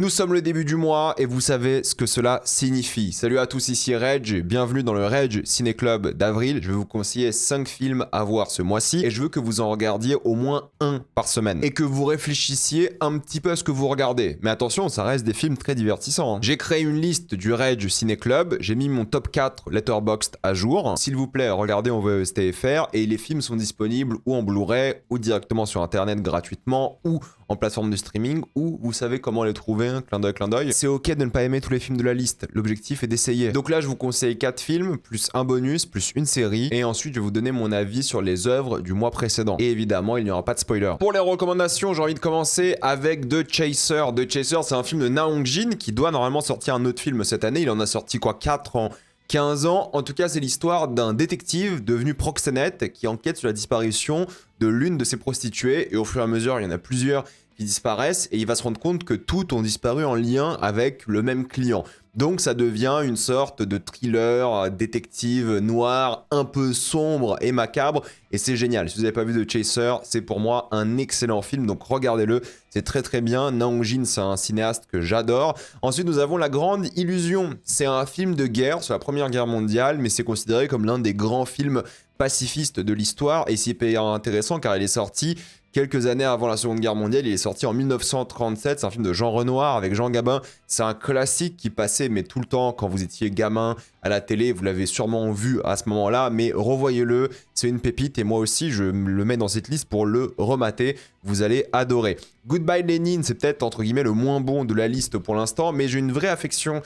Nous sommes le début du mois et vous savez ce que cela signifie. Salut à tous, ici Reg, bienvenue dans le Reg Ciné Club d'avril. Je vais vous conseiller 5 films à voir ce mois-ci et je veux que vous en regardiez au moins un par semaine. Et que vous réfléchissiez un petit peu à ce que vous regardez. Mais attention, ça reste des films très divertissants. J'ai créé une liste du Reg Ciné Club, j'ai mis mon top 4 Letterboxd à jour. S'il vous plaît, regardez en VOSTFR et les films sont disponibles ou en Blu-ray ou directement sur internet gratuitement ou en plateforme de streaming ou vous savez comment les trouver, clin d'œil. C'est ok de ne pas aimer tous les films de la liste, l'objectif est d'essayer. Donc là je vous conseille 4 films, plus un bonus, plus une série, et ensuite je vais vous donner mon avis sur les œuvres du mois précédent. Et évidemment il n'y aura pas de spoiler. Pour les recommandations, j'ai envie de commencer avec The Chaser. The Chaser c'est un film de Na Hong-jin qui doit normalement sortir un autre film cette année, il en a sorti 4 en 15 ans. En tout cas, c'est l'histoire d'un détective devenu proxénète qui enquête sur la disparition de l'une de ses prostituées. Et au fur et à mesure, il y en a plusieurs qui disparaissent et il va se rendre compte que toutes ont disparu en lien avec le même client. Donc ça devient une sorte de thriller, détective noir, un peu sombre et macabre, et c'est génial. Si vous n'avez pas vu The Chaser, c'est pour moi un excellent film, donc regardez-le, c'est très très bien. Na Hong-jin, c'est un cinéaste que j'adore. Ensuite, nous avons La Grande Illusion. C'est un film de guerre sur la Première Guerre mondiale, mais c'est considéré comme l'un des grands films pacifistes de l'histoire, et c'est hyper intéressant car il est sorti quelques années avant la Seconde Guerre mondiale. Il est sorti en 1937, c'est un film de Jean Renoir avec Jean Gabin. C'est un classique qui passait mais tout le temps quand vous étiez gamin à la télé. Vous l'avez sûrement vu à ce moment-là, mais revoyez-le, c'est une pépite et moi aussi je le mets dans cette liste pour le remater. Vous allez adorer. Goodbye Lenin, c'est peut-être entre guillemets le moins bon de la liste pour l'instant, mais j'ai une vraie affection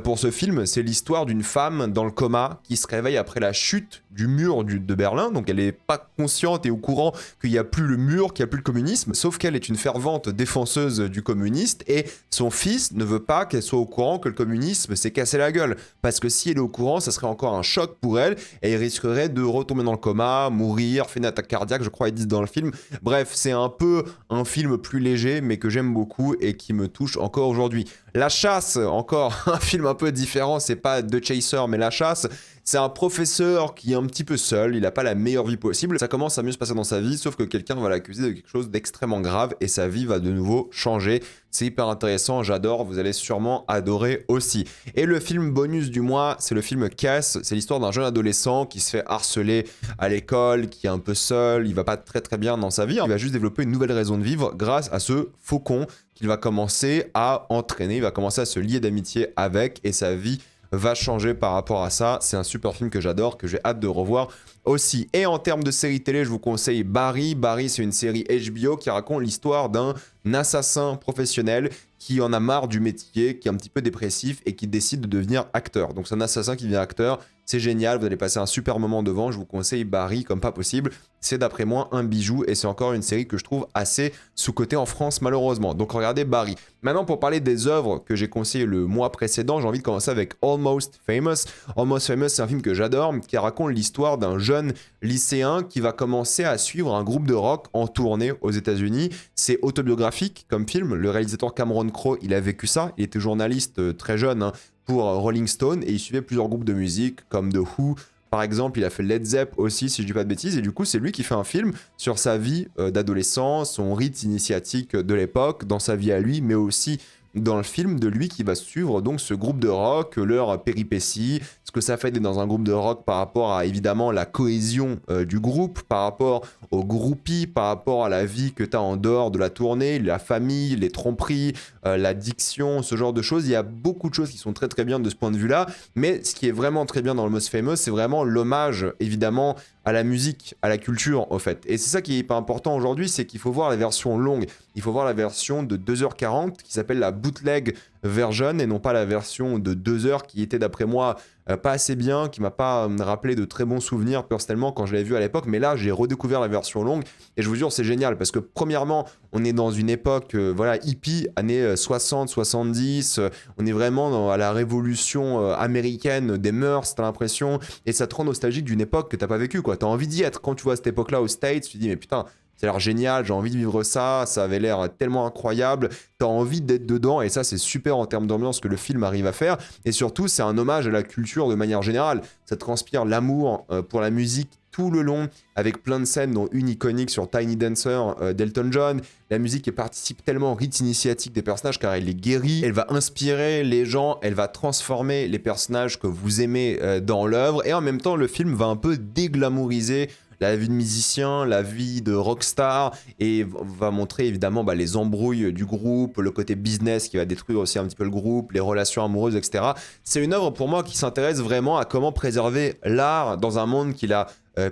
pour ce film. C'est l'histoire d'une femme dans le coma qui se réveille après la chute du mur de Berlin, donc elle n'est pas consciente et au courant qu'il n'y a plus le mur, qu'il n'y a plus le communisme, sauf qu'elle est une fervente défenseuse du communiste et son fils ne veut pas qu'elle soit au courant que le communisme s'est cassé la gueule, parce que si elle est au courant, ça serait encore un choc pour elle et elle risquerait de retomber dans le coma, mourir, faire une attaque cardiaque, je crois ils disent dans le film. Bref, c'est un peu un film plus léger mais que j'aime beaucoup et qui me touche encore aujourd'hui. La Chasse, encore un film un peu différent, c'est pas The Chaser mais La Chasse. C'est un professeur qui est un petit peu seul, il n'a pas la meilleure vie possible. Ça commence à mieux se passer dans sa vie, sauf que quelqu'un va l'accuser de quelque chose d'extrêmement grave et sa vie va de nouveau changer. C'est hyper intéressant, j'adore, vous allez sûrement adorer aussi. Et le film bonus du mois, c'est le film Cass. C'est l'histoire d'un jeune adolescent qui se fait harceler à l'école, qui est un peu seul, il va pas très très bien dans sa vie. Il va juste développer une nouvelle raison de vivre grâce à ce faucon qu'il va commencer à entraîner. Il va commencer à se lier d'amitié avec et sa vie va changer par rapport à ça. C'est un super film que j'adore, que j'ai hâte de revoir aussi. Et en termes de série télé, je vous conseille Barry. Barry, c'est une série HBO qui raconte l'histoire d'un assassin professionnel qui en a marre du métier, qui est un petit peu dépressif et qui décide de devenir acteur. Donc c'est un assassin qui devient acteur, c'est génial, vous allez passer un super moment devant, je vous conseille Barry comme pas possible. C'est d'après moi un bijou et c'est encore une série que je trouve assez sous-cotée en France malheureusement. Donc regardez Barry. Maintenant pour parler des œuvres que j'ai conseillées le mois précédent, j'ai envie de commencer avec Almost Famous. Almost Famous, c'est un film que j'adore qui raconte l'histoire d'un jeune lycéen qui va commencer à suivre un groupe de rock en tournée aux États-Unis. C'est autobiographique comme film. Le réalisateur Cameron Crowe, il a vécu ça. Il était journaliste très jeune pour Rolling Stone et il suivait plusieurs groupes de musique comme The Who. Par exemple, il a fait Led Zepp aussi, si je dis pas de bêtises, et du coup, c'est lui qui fait un film sur sa vie d'adolescent, son rite initiatique de l'époque, dans sa vie à lui, mais aussi dans le film de lui qui va suivre donc ce groupe de rock, leur péripéties, ce que ça fait d'être dans un groupe de rock par rapport à évidemment la cohésion du groupe, par rapport aux groupies, par rapport à la vie que tu as en dehors de la tournée, la famille, les tromperies, l'addiction, ce genre de choses. Il y a beaucoup de choses qui sont très très bien de ce point de vue-là, mais ce qui est vraiment très bien dans le Most Famous, c'est vraiment l'hommage évidemment à la musique, à la culture, au fait. Et c'est ça qui est hyper important aujourd'hui, c'est qu'il faut voir la version longue. Il faut voir la version de 2h40 qui s'appelle la bootleg version et non pas la version de 2 heures qui était d'après moi pas assez bien, qui m'a pas rappelé de très bons souvenirs personnellement quand je l'avais vu à l'époque, mais là j'ai redécouvert la version longue et je vous jure c'est génial parce que premièrement on est dans une époque voilà hippie, années 60, 70, on est vraiment à la révolution américaine des mœurs, t'as l'impression, et ça te rend nostalgique d'une époque que t'as pas vécue quoi, t'as envie d'y être, quand tu vois cette époque là aux States, tu te dis mais putain ça a l'air génial, j'ai envie de vivre ça, ça avait l'air tellement incroyable, t'as envie d'être dedans, et ça c'est super en termes d'ambiance que le film arrive à faire, et surtout c'est un hommage à la culture de manière générale, ça transpire l'amour pour la musique tout le long, avec plein de scènes, dont une iconique sur Tiny Dancer d'Elton John. La musique elle participe tellement au rite initiatique des personnages car elle les guérit, elle va inspirer les gens, elle va transformer les personnages que vous aimez dans l'œuvre, et en même temps le film va un peu déglamouriser la vie de musicien, la vie de rockstar, et va montrer évidemment les embrouilles du groupe, le côté business qui va détruire aussi un petit peu le groupe, les relations amoureuses, etc. C'est une œuvre pour moi qui s'intéresse vraiment à comment préserver l'art dans un monde qu'il a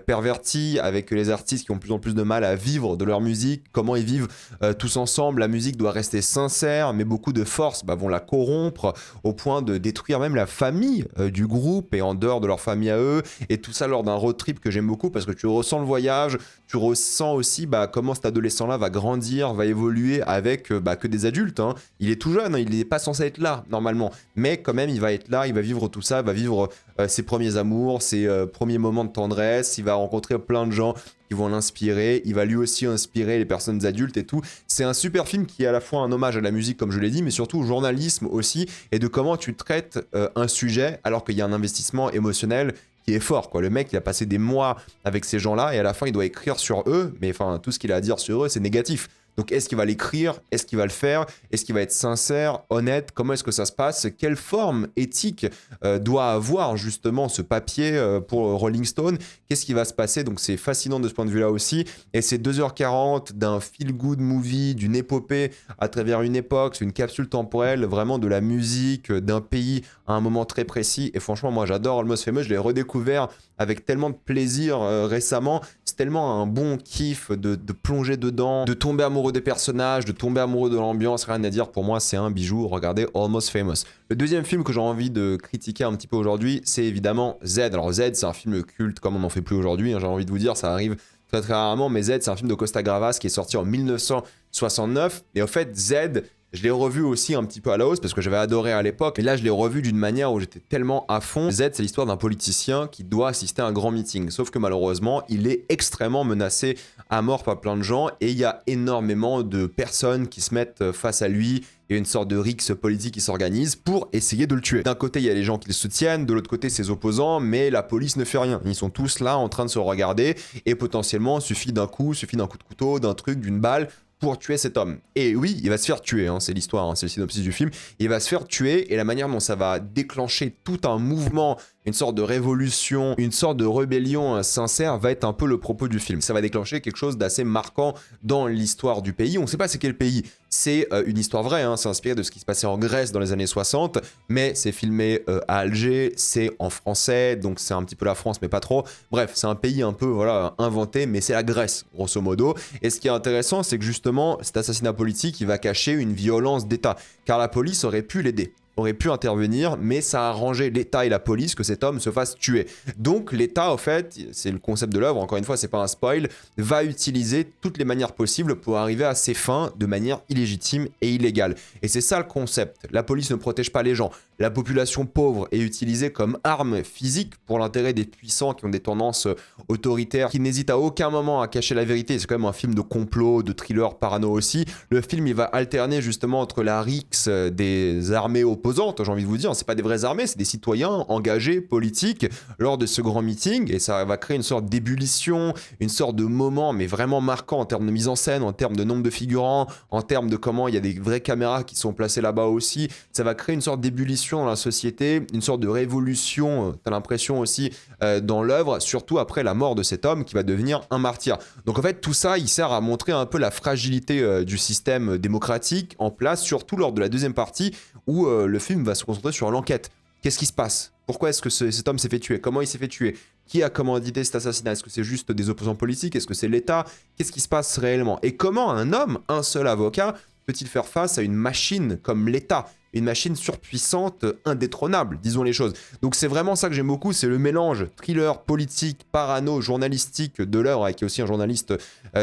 perverti, avec les artistes qui ont de plus en plus de mal à vivre de leur musique, comment ils vivent tous ensemble. La musique doit rester sincère, mais beaucoup de forces vont la corrompre au point de détruire même la famille du groupe et en dehors de leur famille à eux, et tout ça lors d'un road trip que j'aime beaucoup parce que tu ressens le voyage, tu ressens aussi comment cet adolescent-là va grandir, va évoluer avec que des adultes, hein. Il est tout jeune, hein, il n'est pas censé être là normalement, mais quand même il va être là, il va vivre tout ça, il va vivre ses premiers amours, ses premiers moments de tendresse, il va rencontrer plein de gens qui vont l'inspirer, il va lui aussi inspirer les personnes adultes et tout. C'est un super film qui est à la fois un hommage à la musique comme je l'ai dit, mais surtout au journalisme aussi, et de comment tu traites un sujet alors qu'il y a un investissement émotionnel qui est fort, quoi. Le mec il a passé des mois avec ces gens-là et à la fin il doit écrire sur eux, mais enfin tout ce qu'il a à dire sur eux c'est négatif. Donc est-ce qu'il va l'écrire? Est-ce qu'il va le faire? Est-ce qu'il va être sincère, honnête? Comment est-ce que ça se passe? Quelle forme éthique doit avoir justement ce papier pour Rolling Stone? Qu'est-ce qui va se passer? Donc c'est fascinant de ce point de vue-là aussi. Et c'est 2h40 d'un feel-good movie, d'une épopée à travers une époque, c'est une capsule temporelle, vraiment de la musique, d'un pays à un moment très précis. Et franchement, moi j'adore Almost Famous, je l'ai redécouvert avec tellement de plaisir récemment. C'est tellement un bon kiff de plonger dedans, de tomber amoureux des personnages, de tomber amoureux de l'ambiance, rien à dire, pour moi c'est un bijou. Regardez Almost Famous. Le deuxième film que j'ai envie de critiquer un petit peu aujourd'hui, c'est évidemment Z. Alors Z, c'est un film culte comme on n'en fait plus aujourd'hui, hein, j'ai envie de vous dire, ça arrive très très rarement, mais Z, c'est un film de Costa Gavras qui est sorti en 1969, et en fait Z, je l'ai revu aussi un petit peu à la hausse parce que j'avais adoré à l'époque, et là je l'ai revu d'une manière où j'étais tellement à fond. Z, c'est l'histoire d'un politicien qui doit assister à un grand meeting, sauf que malheureusement il est extrêmement menacé à mort par plein de gens, et il y a énormément de personnes qui se mettent face à lui, et une sorte de rixe politique qui s'organise pour essayer de le tuer. D'un côté il y a les gens qui le soutiennent, de l'autre côté ses opposants, mais la police ne fait rien, ils sont tous là en train de se regarder, et potentiellement suffit d'un coup de couteau, d'un truc, d'une balle pour tuer cet homme. Et oui, il va se faire tuer, hein, c'est l'histoire, hein, c'est le synopsis du film. Il va se faire tuer, et la manière dont ça va déclencher tout un mouvement, une sorte de révolution, une sorte de rébellion sincère va être un peu le propos du film. Ça va déclencher quelque chose d'assez marquant dans l'histoire du pays. On ne sait pas c'est quel pays. C'est une histoire vraie, hein, c'est inspiré de ce qui se passait en Grèce dans les années 60, mais c'est filmé à Alger, c'est en français, donc c'est un petit peu la France, mais pas trop. Bref, c'est un pays un peu voilà, inventé, mais c'est la Grèce, grosso modo. Et ce qui est intéressant, c'est que justement, cet assassinat politique, il va cacher une violence d'État, car la police aurait pu l'aider, aurait pu intervenir, mais ça a arrangé l'État et la police que cet homme se fasse tuer. Donc l'État, en fait, c'est le concept de l'œuvre, encore une fois, c'est pas un spoil, va utiliser toutes les manières possibles pour arriver à ses fins de manière illégitime et illégale. Et c'est ça le concept. La police ne protège pas les gens. La population pauvre est utilisée comme arme physique pour l'intérêt des puissants qui ont des tendances autoritaires, qui n'hésitent à aucun moment à cacher la vérité. C'est quand même un film de complot, de thriller parano aussi. Le film, il va alterner justement entre la rixe des armées opposantes, j'ai envie de vous dire, c'est pas des vraies armées, c'est des citoyens engagés, politiques, lors de ce grand meeting, et ça va créer une sorte d'ébullition, une sorte de moment, mais vraiment marquant en termes de mise en scène, en termes de nombre de figurants, en termes de comment il y a des vraies caméras qui sont placées là-bas aussi. Ça va créer une sorte d'ébullition dans la société, une sorte de révolution, t'as l'impression aussi, dans l'œuvre, surtout après la mort de cet homme qui va devenir un martyr. Donc en fait, tout ça, il sert à montrer un peu la fragilité du système démocratique en place, surtout lors de la deuxième partie, où le film va se concentrer sur l'enquête. Qu'est-ce qui se passe? Pourquoi est-ce que cet homme s'est fait tuer? Comment il s'est fait tuer? Qui a commandité cet assassinat? Est-ce que c'est juste des opposants politiques? Est-ce que c'est l'État? Qu'est-ce qui se passe réellement? Et comment un homme, un seul avocat, peut-il faire face à une machine comme l'État une machine surpuissante, indétrônable, disons les choses. Donc c'est vraiment ça que j'aime beaucoup, c'est le mélange thriller, politique, parano, journalistique de l'œuvre, avec aussi un journaliste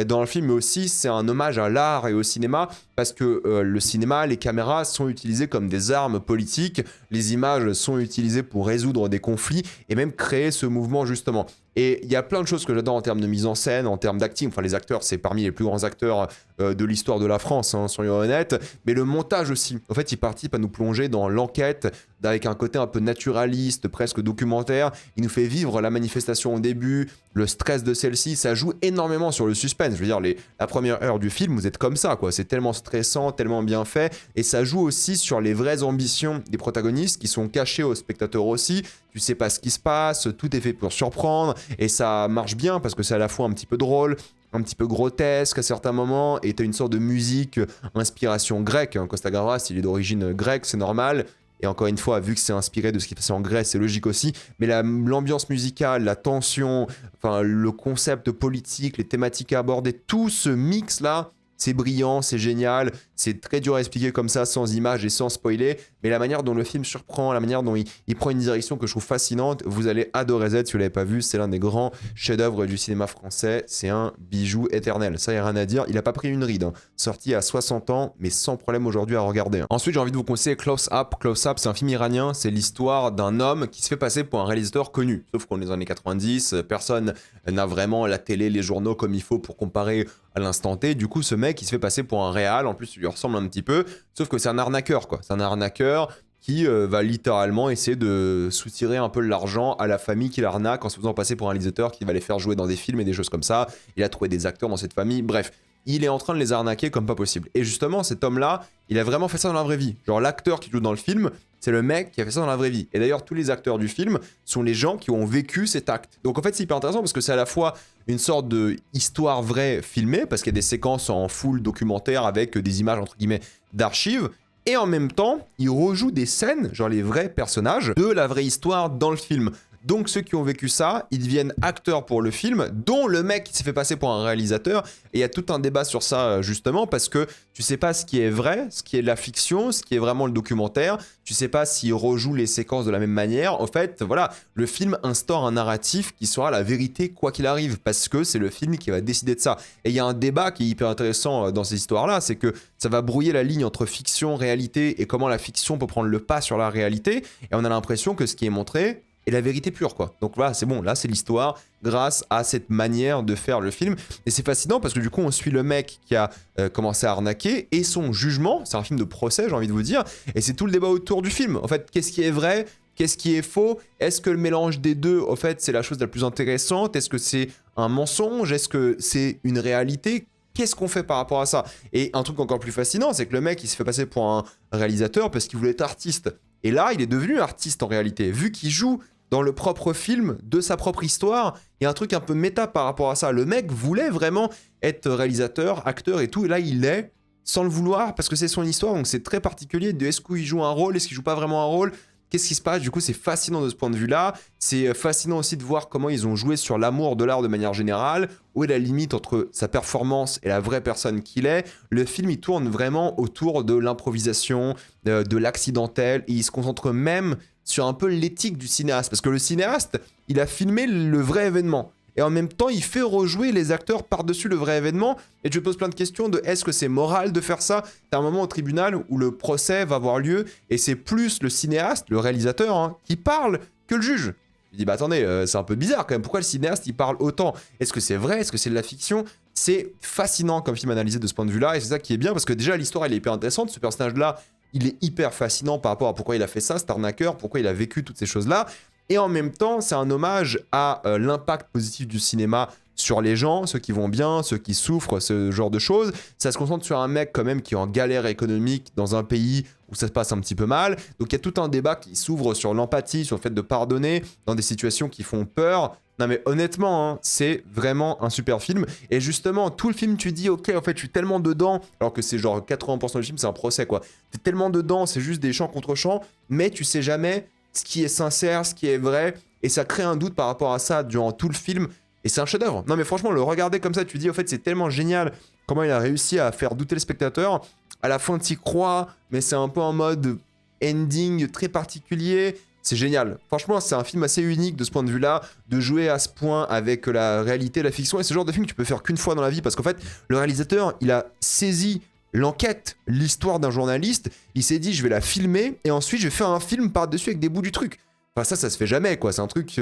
dans le film, mais aussi c'est un hommage à l'art et au cinéma, parce que le cinéma, les caméras sont utilisées comme des armes politiques, les images sont utilisées pour résoudre des conflits, et même créer ce mouvement justement. Et il y a plein de choses que j'adore en termes de mise en scène, en termes d'acting. Enfin, les acteurs, c'est parmi les plus grands acteurs de l'histoire de la France, hein, soyons honnêtes. Mais le montage aussi. En fait, il participe à nous plonger dans l'enquête avec un côté un peu naturaliste, presque documentaire. Il nous fait vivre la manifestation au début, le stress de celle-ci. Ça joue énormément sur le suspense. Je veux dire, la première heure du film, vous êtes comme ça, quoi. C'est tellement stressant, tellement bien fait. Et ça joue aussi sur les vraies ambitions des protagonistes qui sont cachées aux spectateurs aussi. Tu sais pas ce qui se passe, tout est fait pour surprendre. Et ça marche bien parce que c'est à la fois un petit peu drôle, un petit peu grotesque à certains moments, et t'as une sorte de musique, inspiration grecque, hein. Costa Gavras, il est d'origine grecque, c'est normal, et encore une fois, vu que c'est inspiré de ce qui se passait en Grèce, c'est logique aussi, mais l'ambiance musicale, la tension, enfin, le concept politique, les thématiques à aborder, tout ce mix-là, c'est brillant, c'est génial, c'est très dur à expliquer comme ça, sans images et sans spoiler, mais la manière dont le film surprend, la manière dont il prend une direction que je trouve fascinante, vous allez adorer Z si vous ne l'avez pas vu, c'est l'un des grands chefs-d'œuvre du cinéma français, c'est un bijou éternel, ça y a rien à dire, il n'a pas pris une ride, hein. Sorti à 60 ans, mais sans problème aujourd'hui à regarder, hein. Ensuite, j'ai envie de vous conseiller Close Up. Close Up, c'est un film iranien, c'est l'histoire d'un homme qui se fait passer pour un réalisateur connu, sauf qu'on est dans les années 90, personne n'a vraiment la télé, les journaux comme il faut pour comparer à l'instant T. Du coup, ce mec, il se fait passer pour un réal. En plus, il lui ressemble un petit peu. Sauf que c'est un arnaqueur, quoi. C'est un arnaqueur qui va littéralement essayer de soutirer un peu de l'argent à la famille qui l'arnaque en se faisant passer pour un réalisateur qui va les faire jouer dans des films et des choses comme ça. Il a trouvé des acteurs dans cette famille. Bref, il est en train de les arnaquer comme pas possible. Et justement, cet homme-là, il a vraiment fait ça dans la vraie vie. Genre, l'acteur qui joue dans le film, c'est le mec qui a fait ça dans la vraie vie. Et d'ailleurs, tous les acteurs du film sont les gens qui ont vécu cet acte. Donc en fait, c'est hyper intéressant parce que c'est à la fois une sorte de histoire vraie filmée, parce qu'il y a des séquences en full documentaire avec des images, entre guillemets, d'archives, et en même temps, il rejoue des scènes, genre les vrais personnages, de la vraie histoire dans le film. Donc ceux qui ont vécu ça, ils deviennent acteurs pour le film, dont le mec qui s'est fait passer pour un réalisateur. Et il y a tout un débat sur ça justement, parce que tu sais pas ce qui est vrai, ce qui est de la fiction, ce qui est vraiment le documentaire. Tu sais pas s'il rejoue les séquences de la même manière. En fait, voilà, le film instaure un narratif qui sera la vérité quoi qu'il arrive, parce que c'est le film qui va décider de ça. Et il y a un débat qui est hyper intéressant dans ces histoires-là, c'est que ça va brouiller la ligne entre fiction, réalité, et comment la fiction peut prendre le pas sur la réalité. Et on a l'impression que ce qui est montré et la vérité pure, quoi. Donc voilà, c'est bon, là c'est l'histoire grâce à cette manière de faire le film. Et c'est fascinant parce que du coup on suit le mec qui a commencé à arnaquer et son jugement, c'est un film de procès, j'ai envie de vous dire, et c'est tout le débat autour du film. En fait, qu'est-ce qui est vrai? Qu'est-ce qui est faux? Est-ce que le mélange des deux, en fait, c'est la chose la plus intéressante? Est-ce que c'est un mensonge? Est-ce que c'est une réalité? Qu'est-ce qu'on fait par rapport à ça? Et un truc encore plus fascinant, c'est que le mec, il se fait passer pour un réalisateur parce qu'il voulait être artiste. Et là, il est devenu artiste en réalité, vu qu'il joue dans le propre film de sa propre histoire. Il y a un truc un peu méta par rapport à ça. Le mec voulait vraiment être réalisateur, acteur et tout, et là il l'est sans le vouloir parce que c'est son histoire, donc c'est très particulier de est-ce qu'il joue un rôle, est-ce qu'il joue pas vraiment un rôle, qu'est-ce qui se passe. Du coup, c'est fascinant de ce point de vue-là. C'est fascinant aussi de voir comment ils ont joué sur l'amour de l'art de manière générale, où est la limite entre sa performance et la vraie personne qu'il est. Le film, il tourne vraiment autour de l'improvisation, de l'accidentel, et il se concentre même sur un peu l'éthique du cinéaste. Parce que le cinéaste, il a filmé le vrai événement. Et en même temps, il fait rejouer les acteurs par-dessus le vrai événement. Et tu te poses plein de questions de est-ce que c'est moral de faire ça? T'as un moment au tribunal où le procès va avoir lieu et c'est plus le cinéaste, le réalisateur, hein, qui parle que le juge. Je dis, bah attendez, c'est un peu bizarre quand même. Pourquoi le cinéaste, il parle autant? Est-ce que c'est vrai? Est-ce que c'est de la fiction? C'est fascinant comme film analysé de ce point de vue-là. Et c'est ça qui est bien parce que déjà, l'histoire, elle est hyper intéressante. Ce personnage-là, il est hyper fascinant par rapport à pourquoi il a fait ça, cet arnaqueur, pourquoi il a vécu toutes ces choses-là. Et en même temps, c'est un hommage à l'impact positif du cinéma sur les gens, ceux qui vont bien, ceux qui souffrent, ce genre de choses. Ça se concentre sur un mec quand même qui est en galère économique dans un pays où ça se passe un petit peu mal. Donc il y a tout un débat qui s'ouvre sur l'empathie, sur le fait de pardonner dans des situations qui font peur. Non mais honnêtement, hein, c'est vraiment un super film. Et justement, tout le film, tu dis, ok, en fait, je suis tellement dedans, alors que c'est genre 80% du film, c'est un procès, quoi. T'es tellement dedans, c'est juste des chants contre chants, mais tu sais jamais ce qui est sincère, ce qui est vrai, et ça crée un doute par rapport à ça durant tout le film, et c'est un chef-d'œuvre. Non mais franchement, le regarder comme ça, tu dis, en fait, c'est tellement génial comment il a réussi à faire douter le spectateur. À la fin, t'y crois, mais c'est un peu en mode... ending très particulier. C'est génial. Franchement, c'est un film assez unique de ce point de vue-là, de jouer à ce point avec la réalité, la fiction. Et ce genre de film que tu peux faire qu'une fois dans la vie, parce qu'en fait, le réalisateur, il a saisi l'enquête, l'histoire d'un journaliste. Il s'est dit, je vais la filmer, et ensuite, je vais faire un film par-dessus avec des bouts du truc. Enfin, ça se fait jamais, quoi. C'est un truc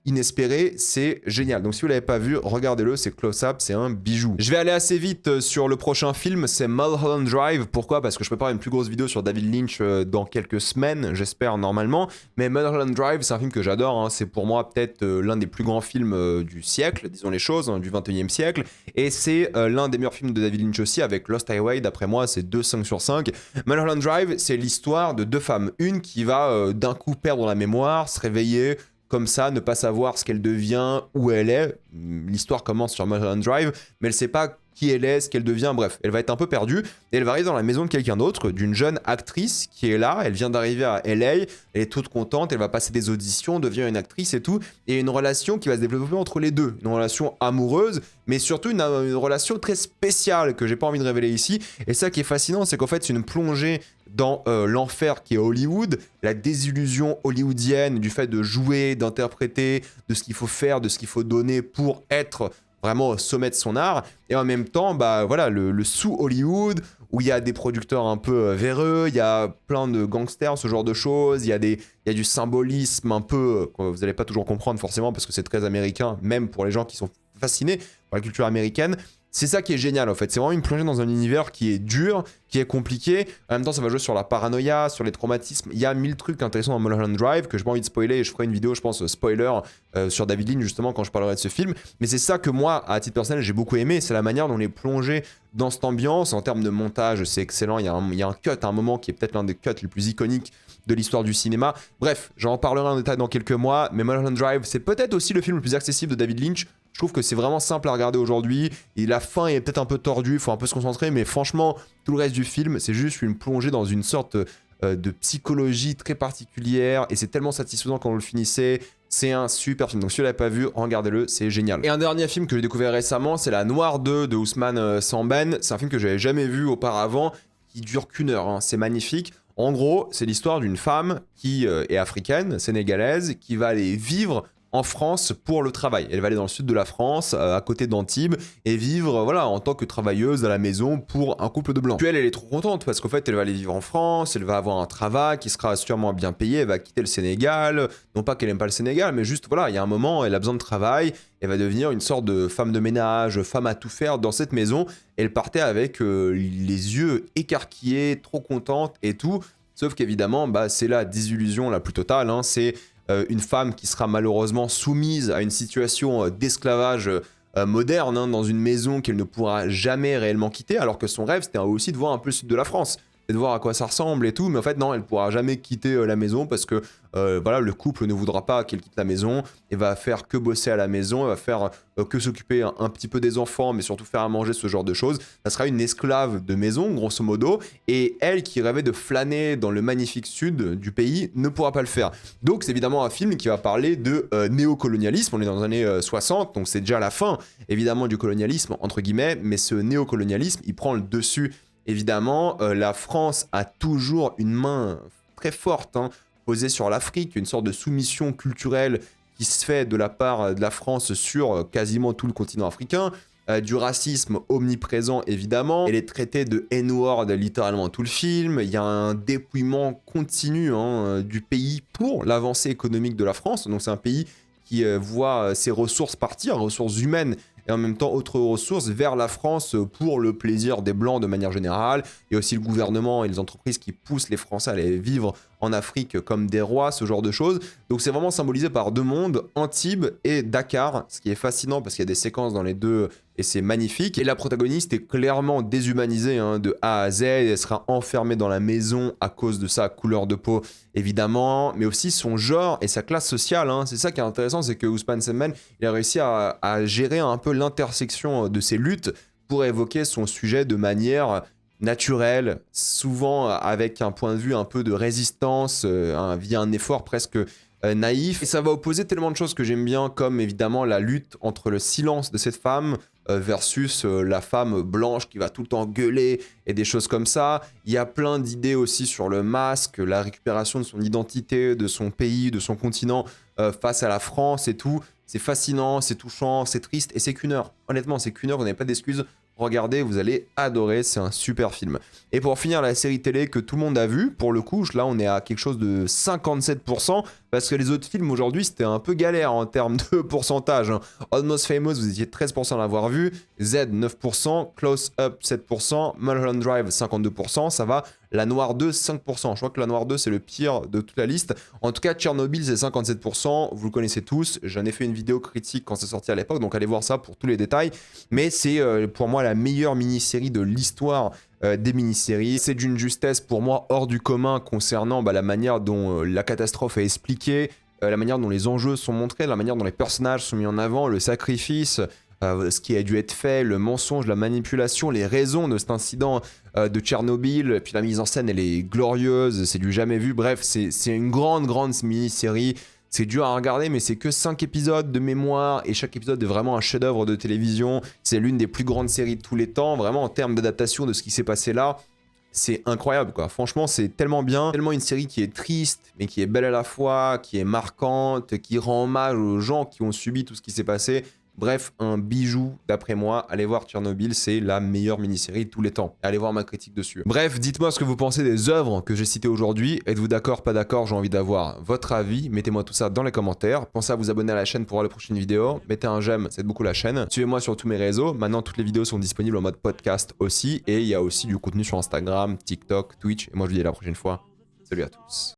inespéré, c'est génial. Donc, si vous l'avez pas vu, regardez-le, c'est close-up, c'est un bijou. Je vais aller assez vite sur le prochain film, c'est Mulholland Drive. Pourquoi? Parce que je prépare une plus grosse vidéo sur David Lynch dans quelques semaines, j'espère, normalement. Mais Mulholland Drive, c'est un film que j'adore. Hein. C'est pour moi peut-être l'un des plus grands films du siècle, disons les choses, hein, du 21e siècle. Et c'est l'un des meilleurs films de David Lynch aussi, avec Lost Highway. D'après moi, c'est 2 5 sur 5. Mulholland Drive, c'est l'histoire de 2 femmes. Une qui va d'un coup perdre la mémoire, se réveiller comme ça, ne pas savoir ce qu'elle devient, où elle est. L'histoire commence sur Mulholland Drive, mais elle ne sait pas qui elle est, ce qu'elle devient, bref, elle va être un peu perdue, et elle va arriver dans la maison de quelqu'un d'autre, d'une jeune actrice qui est là, elle vient d'arriver à LA, elle est toute contente, elle va passer des auditions, devient une actrice et tout, et une relation qui va se développer entre les deux, une relation amoureuse, mais surtout une relation très spéciale que j'ai pas envie de révéler ici, et ça qui est fascinant, c'est qu'en fait c'est une plongée dans l'enfer qui est Hollywood, la désillusion hollywoodienne du fait de jouer, d'interpréter, de ce qu'il faut faire, de ce qu'il faut donner pour être vraiment au sommet de son art, et en même temps, bah voilà, le sous-Hollywood, où il y a des producteurs un peu véreux, il y a plein de gangsters, ce genre de choses, il y a du symbolisme un peu, que vous n'allez pas toujours comprendre forcément, parce que c'est très américain, même pour les gens qui sont fascinés par la culture américaine. C'est ça qui est génial en fait, c'est vraiment une plongée dans un univers qui est dur, qui est compliqué, en même temps ça va jouer sur la paranoïa, sur les traumatismes, il y a 1000 trucs intéressants dans Mulholland Drive que j'ai pas envie de spoiler et je ferai une vidéo je pense spoiler sur David Lynch justement quand je parlerai de ce film, mais c'est ça que moi à titre personnel j'ai beaucoup aimé, c'est la manière dont on est plongé dans cette ambiance, en termes de montage c'est excellent, il y a un cut à un moment qui est peut-être l'un des cuts les plus iconiques de l'histoire du cinéma, bref j'en parlerai en détail dans quelques mois, mais Mulholland Drive c'est peut-être aussi le film le plus accessible de David Lynch. Je trouve que c'est vraiment simple à regarder aujourd'hui, et la fin est peut-être un peu tordue, il faut un peu se concentrer, mais franchement, tout le reste du film, c'est juste une plongée dans une sorte de psychologie très particulière, et c'est tellement satisfaisant quand vous le finissez, c'est un super film. Donc si vous l'avez pas vu, regardez-le, c'est génial. Et un dernier film que j'ai découvert récemment, c'est La Noire 2 de Ousmane Sembène, c'est un film que j'avais jamais vu auparavant, qui dure qu'1 heure, hein. C'est magnifique. En gros, c'est l'histoire d'une femme qui est africaine, sénégalaise, qui va aller vivre en France pour le travail. Elle va aller dans le sud de la France, à côté d'Antibes, et vivre voilà, en tant que travailleuse à la maison pour un couple de blancs. Puis elle est trop contente parce qu'en fait, elle va aller vivre en France, elle va avoir un travail qui sera sûrement bien payé, elle va quitter le Sénégal, non pas qu'elle aime pas le Sénégal, mais juste voilà, il y a un moment, elle a besoin de travail, elle va devenir une sorte de femme de ménage, femme à tout faire dans cette maison. Elle partait avec les yeux écarquillés, trop contente et tout, sauf qu'évidemment, bah, c'est la désillusion la plus totale, hein, c'est une femme qui sera malheureusement soumise à une situation d'esclavage moderne hein, dans une maison qu'elle ne pourra jamais réellement quitter, alors que son rêve c'était aussi de voir un peu le sud de la France, et de voir à quoi ça ressemble et tout, mais en fait non, elle pourra jamais quitter la maison parce que voilà, le couple ne voudra pas qu'elle quitte la maison, et va faire que bosser à la maison, elle va faire que s'occuper un petit peu des enfants, mais surtout faire à manger, ce genre de choses. Ça sera une esclave de maison, grosso modo, et elle qui rêvait de flâner dans le magnifique sud du pays ne pourra pas le faire. Donc c'est évidemment un film qui va parler de néocolonialisme, on est dans les années 60, donc c'est déjà la fin, évidemment, du colonialisme, entre guillemets, mais ce néocolonialisme, il prend le dessus. Évidemment, la France a toujours une main très forte hein, posée sur l'Afrique, une sorte de soumission culturelle qui se fait de la part de la France sur quasiment tout le continent africain, du racisme omniprésent évidemment, elle est traitée de N-word littéralement tout le film, il y a un dépouillement continu hein, du pays pour l'avancée économique de la France, donc c'est un pays qui voit ses ressources partir, ressources humaines, et en même temps autres ressources vers la France pour le plaisir des Blancs de manière générale, et aussi le gouvernement et les entreprises qui poussent les Français à aller vivre en Afrique comme des rois, ce genre de choses. Donc c'est vraiment symbolisé par 2 mondes, Antibes et Dakar, ce qui est fascinant parce qu'il y a des séquences dans les deux et c'est magnifique. Et la protagoniste est clairement déshumanisée hein, de A à Z, elle sera enfermée dans la maison à cause de sa couleur de peau évidemment, mais aussi son genre et sa classe sociale. Hein. C'est ça qui est intéressant, c'est que Ousmane Sembène, il a réussi à gérer un peu l'intersection de ces luttes pour évoquer son sujet de manière naturelle, souvent avec un point de vue un peu de résistance, via un effort presque naïf. Et ça va opposer tellement de choses que j'aime bien, comme évidemment la lutte entre le silence de cette femme, versus la femme blanche qui va tout le temps gueuler et des choses comme ça. Il y a plein d'idées aussi sur le masque, la récupération de son identité, de son pays, de son continent face à la France et tout. C'est fascinant, c'est touchant, c'est triste et c'est qu'une heure. Honnêtement, c'est qu'une heure, vous n'avez pas d'excuses. Regardez, vous allez adorer, c'est un super film. Et pour finir, la série télé que tout le monde a vue, pour le coup, là on est à quelque chose de 57%, parce que les autres films aujourd'hui c'était un peu galère en termes de pourcentage. Hein. Almost Famous, vous étiez 13% à l'avoir vu, Z 9%, Close Up 7%, Mulholland Drive 52%, ça va. La Noire 2, 5%. Je crois que La Noire 2, c'est le pire de toute la liste. En tout cas, Tchernobyl, c'est 57%. Vous le connaissez tous. J'en ai fait une vidéo critique quand c'est sorti à l'époque, donc allez voir ça pour tous les détails. Mais c'est pour moi la meilleure mini-série de l'histoire des mini-séries. C'est d'une justesse pour moi hors du commun concernant la manière dont la catastrophe est expliquée, la manière dont les enjeux sont montrés, la manière dont les personnages sont mis en avant, le sacrifice, ce qui a dû être fait, le mensonge, la manipulation, les raisons de cet incident de Tchernobyl, puis la mise en scène elle est glorieuse, c'est du jamais vu, bref c'est une grande mini-série, c'est dur à regarder mais c'est que 5 épisodes de mémoire et chaque épisode est vraiment un chef-d'œuvre de télévision, c'est l'une des plus grandes séries de tous les temps, vraiment en termes d'adaptation de ce qui s'est passé là, c'est incroyable quoi, franchement c'est tellement bien, tellement une série qui est triste mais qui est belle à la fois, qui est marquante, qui rend hommage aux gens qui ont subi tout ce qui s'est passé. Bref, un bijou d'après moi. Allez voir Tchernobyl, c'est la meilleure mini-série de tous les temps. Allez voir ma critique dessus. Bref, dites-moi ce que vous pensez des œuvres que j'ai citées aujourd'hui. Êtes-vous d'accord, pas d'accord? J'ai envie d'avoir votre avis. Mettez-moi tout ça dans les commentaires. Pensez à vous abonner à la chaîne pour voir les prochaines vidéos. Mettez un j'aime, ça aide beaucoup la chaîne. Suivez-moi sur tous mes réseaux. Maintenant, toutes les vidéos sont disponibles en mode podcast aussi. Et il y a aussi du contenu sur Instagram, TikTok, Twitch. Et moi, je vous dis à la prochaine fois. Salut à tous.